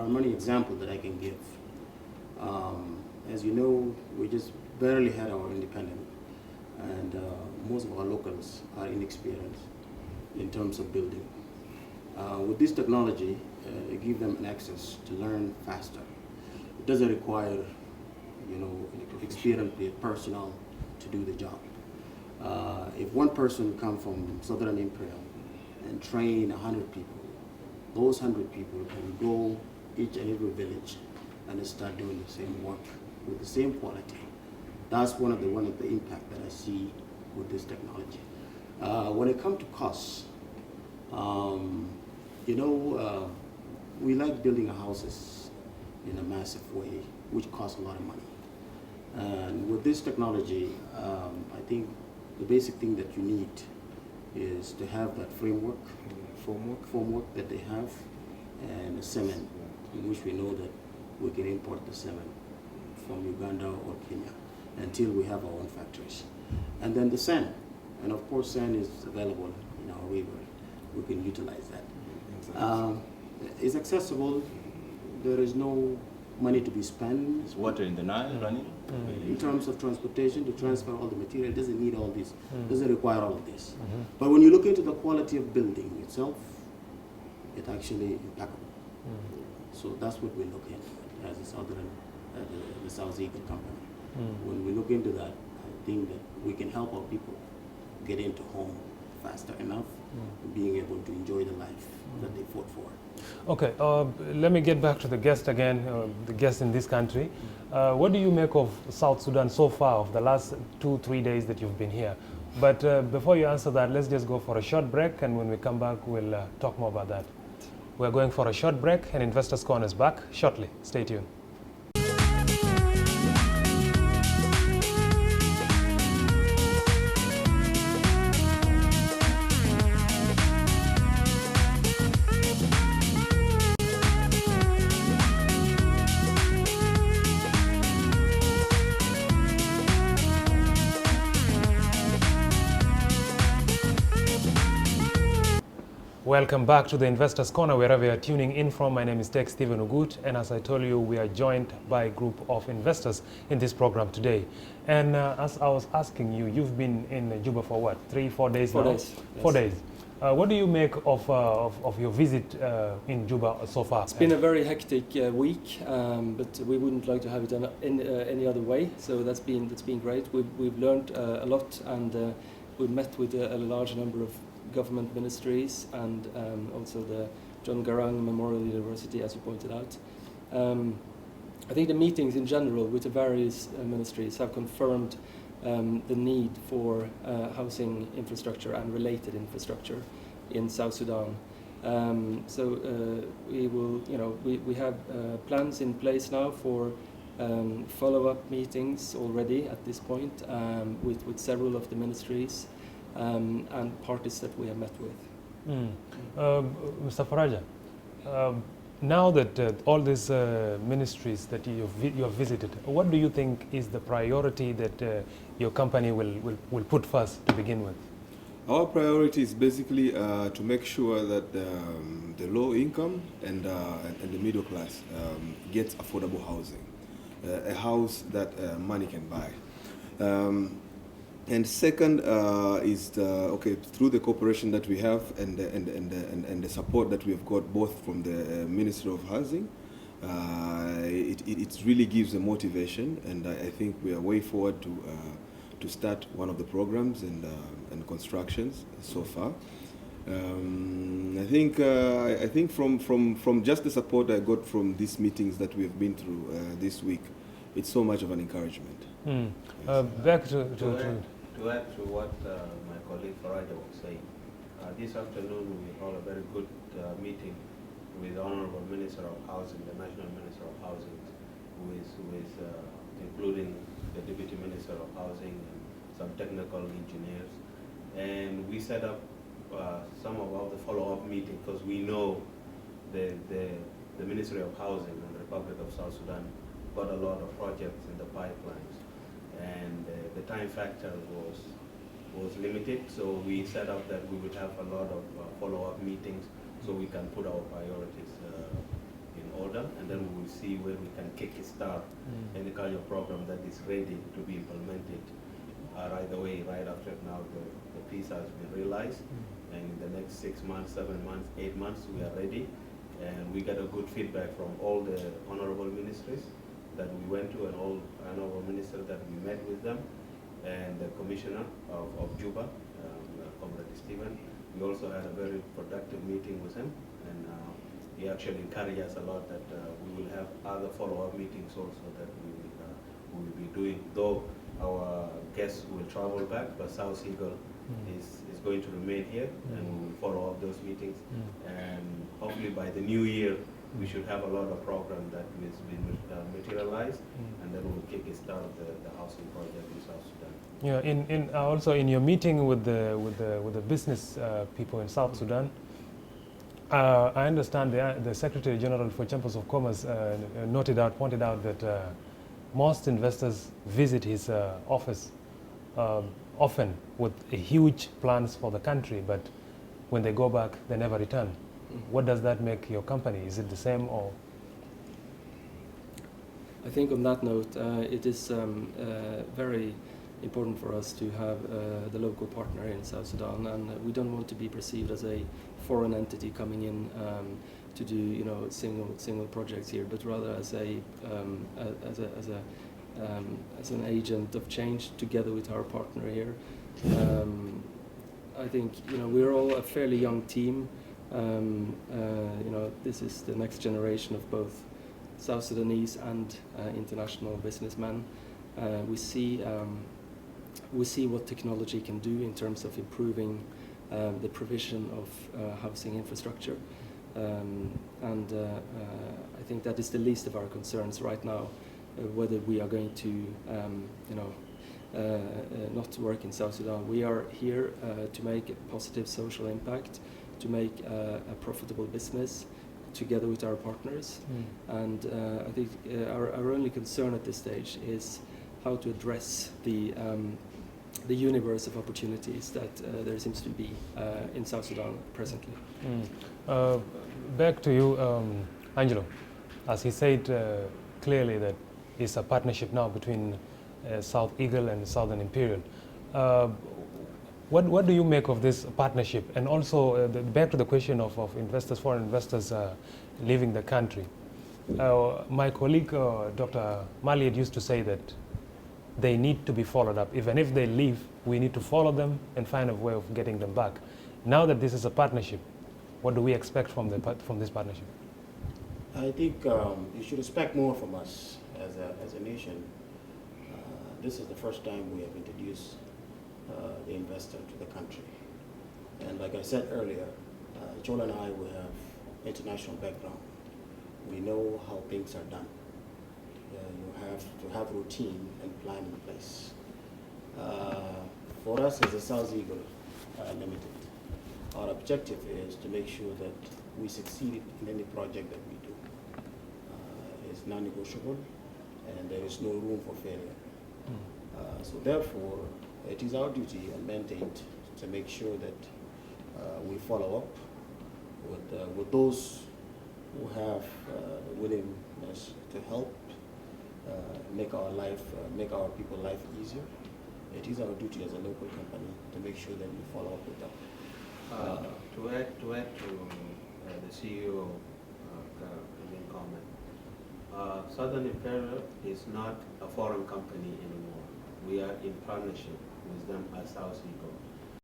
are many examples that I can give. As you know, we just barely had our independence, and most of our locals are inexperienced in terms of building. With this technology, it gives them an access to learn faster. It doesn't require, experienced personnel to do the job. If one person comes from Southern Imperial and train 100 people, those 100 people can go each and every village and start doing the same work with the same quality. That's one of the impact that I see with this technology. When it comes to costs, we like building houses in a massive way, which costs a lot of money. And with this technology, I think the basic thing that you need is to have that formwork that they have, and the cement, in which we know that we can import the cement from Uganda or Kenya until we have our own factories. And then the sand, and of course sand is available in our river. We can utilize that. Exactly. It's accessible. There is no money to be spent. Is water in the Nile running? In terms of transportation, to transfer all the material, it doesn't need all this, doesn't require all of this. But when you look into the quality of building itself, it's actually impeccable. So that's what we look at as the South Eagle company. When we look into that, I think that we can help our people get into home faster enough, being able to enjoy the life that they fought for. Okay, let me get back to the guest again, the guest in this country. What do you make of South Sudan so far, of the last 2-3 days that you've been here? But before you answer that, let's just go for a short break, and when we come back, we'll talk more about that. We're going for a short break, and Investors Corner is back shortly. Stay tuned. Welcome back to the Investors Corner, wherever you're tuning in from. My name is Deng Stephen Ogut, and as I told you, we are joined by a group of investors in this program today. And as I was asking you, you've been in Juba for what, 3-4 days now? 4 days. Yes. 4 days. What do you make of your visit in Juba so far? It's been a very hectic week, but we wouldn't like to have it done in any other way. So that's been great. We've learned a lot, and we've met with a large number of government ministries, and also the John Garang Memorial University, as you pointed out. I think the meetings in general with the various ministries have confirmed the need for housing infrastructure and related infrastructure in South Sudan. We will, we have plans in place now for follow-up meetings already at this point with several of the ministries and parties that we have met with. Mr. Faraja, now that all these ministries that you have visited, what do you think is the priority that your company will put first to begin with? Our priority is basically to make sure that the low income and the middle class gets affordable housing, a house that money can buy. And second is through the cooperation that we have and the support that we have got both from the Ministry of Housing, it really gives a motivation, and I think we are way forward to start one of the programs and constructions so far. I think from just the support I got from these meetings that we have been through this week, it's so much of an encouragement. Back to add to what my colleague Faraja was saying, this afternoon we held a very good meeting with the Honorable Minister of Housing, the National Minister of Housing, with including the Deputy Minister of Housing and some technical engineers. And we set up some of the follow-up meetings, because we know the Ministry of Housing and the Republic of South Sudan got a lot of projects in the pipelines, and the time factor was limited, so we set up that we would have a lot of follow-up meetings so we can put our priorities in order, and we see where we can kickstart any kind of program that is ready to be implemented right away, right after now the peace has been realized. And in the next 6 months, 7 months, 8 months, we are ready. And we got a good feedback from all the honorable ministries that we went to, and all honorable ministers that we met with them, and the commissioner of Juba, Comrade Stephen. We also had a very productive meeting with him, and he actually encouraged us a lot that we will have other follow-up meetings also that we will be doing, though our guests will travel back, but South Eagle is going to remain here, and we will follow up those meetings. And hopefully by the new year, we should have a lot of programs that has been materialized, and then we'll kickstart the housing project in South Sudan. Yeah, also in your meeting with the business people in South Sudan, I understand the Secretary General for Chambers of Commerce pointed out that most investors visit his office often with huge plans for the country, but when they go back, they never return. What does that make your company? Is it the same, or? I think on that note, it is very important for us to have the local partner in South Sudan, and we don't want to be perceived as a foreign entity coming in to do single projects here, but rather as an agent of change together with our partner here. I think we're all a fairly young team. This is the next generation of both South Sudanese and international businessmen. We see what technology can do in terms of improving the provision of housing infrastructure, and I think that is the least of our concerns right now. Whether we are going to not work in South Sudan. We are here to make a positive social impact, to make a profitable business together with our partners. And I think our only concern at this stage is how to address the universe of opportunities that there seems to be in South Sudan presently. Back to you, Angelo. As he said clearly that it's a partnership now between South Eagle and Southern Imperial. What do you make of this partnership? And also, back to the question of investors, foreign investors leaving the country. My colleague, Dr. Maliet, used to say that they need to be followed up. Even if they leave, we need to follow them and find a way of getting them back. Now that this is a partnership, what do we expect from this partnership? I think you should expect more from us as a nation. This is the first time we have introduced the investor to the country. And like I said earlier, Joel and I, we have international background. We know how things are done. You have to have routine and plan in place. For us as a South Eagle Limited, our objective is to make sure that we succeed in any project that we do. It's non-negotiable, and there is no room for failure. So therefore, it is our duty and mandate to make sure that we follow up with those who have willingness to help make our people life easier. It is our duty as a local company to make sure that we follow up with them. To add to the CEO comment, Southern Imperial is not a foreign company anymore. We are in partnership with them as South Eagle.